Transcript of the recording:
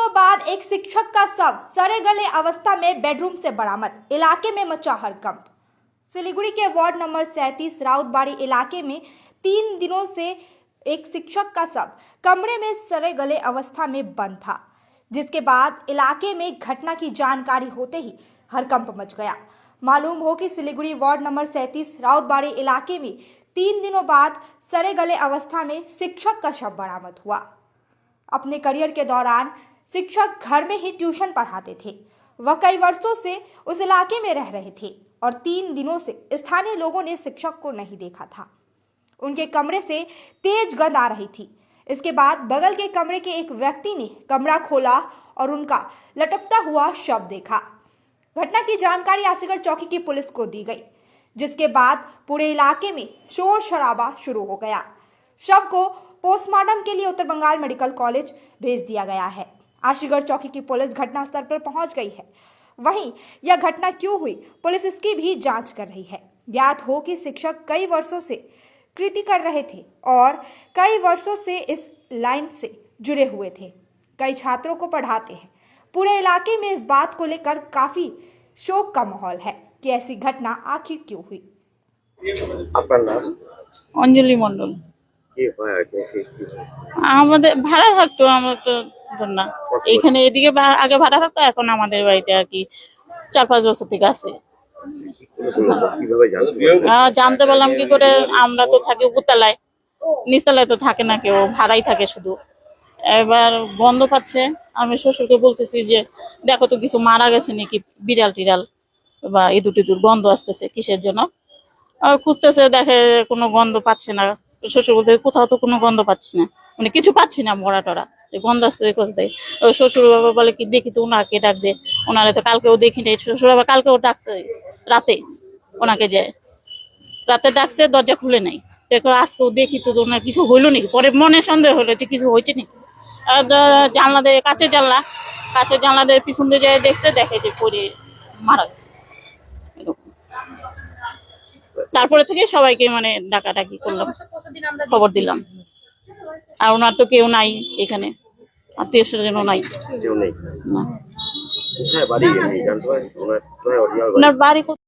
दिनों बाद एक शिक्षक का शव सड़े गले अवस्था में बेडरूम से बरामद। इलाके में मचा हड़कंप। सिलीगुड़ी के वार्ड नंबर 37 राउतबाड़ी इलाके में 3 दिनों से एक शिक्षक का शव कमरे में सड़े गले अवस्था में बंद था, जिसके बाद इलाके में घटना की जानकारी होते ही हड़कंप मच गया। मालूम हो कि सिलीगुड़ी वार्ड नंबर 37 राउतबाड़ी इलाके में 3 दिनों बाद सड़े गले अवस्था में शिक्षक का शव बरामद हुआ। अपने करियर के दौरान शिक्षक घर में ही ट्यूशन पढ़ाते थे। वह कई वर्षों से उस इलाके में रह रहे थे और 3 दिनों से स्थानीय लोगों ने शिक्षक को नहीं देखा था। उनके कमरे से तेज गंध आ रही थी। इसके बाद बगल के कमरे के एक व्यक्ति ने कमरा खोला और उनका लटकता हुआ शव देखा। घटना की जानकारी आशीगढ़ चौकी की पुलिस को दी गई, जिसके बाद पूरे इलाके में शोर शराबा शुरू हो गया। शव को पोस्टमार्टम के लिए उत्तर बंगाल मेडिकल कॉलेज भेज दिया गया है। आशीगढ़ चौकी की पुलिस घटनास्थल पर पहुंच गई है। वहीं यह घटना क्यों हुई, पुलिस इसकी भी जांच कर रही है। ज्ञात हो कि शिक्षक कई वर्षों से कृति कर रहे थे और कई वर्षों से इस लाइन से जुड़े हुए थे। कई छात्रों को पढ़ाते हैं। पूरे इलाके में इस बात को लेकर काफी शोक का माहौल है कि ऐसी घटना आखिर क्यों हुई। আপনার নাম? অঞ্জলি মন্ডল। কি হয় আগে? আমাদের ভাড়া থাকতো, আমরা তো না এইখানে এদিকে আগে ভাড়া থাকতো, এখন আমাদের বাড়িতে আর কি 4-5 বছর থেকে আছে। কিভাবে জানতে? জানতে পারলাম কি করে, আমরা তো থাকি উপরতলায়, নিচতলায় তো থাকে না কেউ, ভাড়াই থাকে শুধু। এবার গন্ধ পাচ্ছে, আমি শ্বশুরকে বলতেছি যে দেখো তো কিছু মারা গেছে নাকি, বিড়াল টিড়াল বা ইঁদুর টিঁদুর গন্ধ আসতেছে কিসের জন্য। আর খুঁজতেছে, দেখে কোনো গন্ধ পাচ্ছে না। শ্বশুর বলতে কোথাও তো কোনো গন্ধ পাচ্ছি না, মানে কিছু পাচ্ছি না, মরা টরা গন্ধ আসতে কোথায়। ওই শ্বশুর বাবা বলে কি দেখি তো ওনাকে ডাক দে, ওনারা তো কালকেও দেখি নাই। শ্বশুর বাবা কালকেও ডাকতে রাতে ওনাকে যায়, রাতে ডাকছে, দরজা খুলে নাই। দেখো আজকেও দেখি তো ওনার কিছু হইলো নাকি, পরে মনে সন্দেহ হলো যে কিছু হয়েছে নাকি। আর জানলা দিয়ে কাঁচের জানলা দিয়ে পিছন দিয়ে যায়, দেখছে, দেখে যে পরে মারা গেছে। তারপরে থেকে সবাইকে মানে ডাকাডাকি করলাম, খবর দিলাম। আর ওনার তো কেউ নাই এখানে, আত্মীয় স্বজনও নাই। কেউ নেই। না। কোথায় বাড়ি জানতে পারেন? ওনার ওনার বাড়ি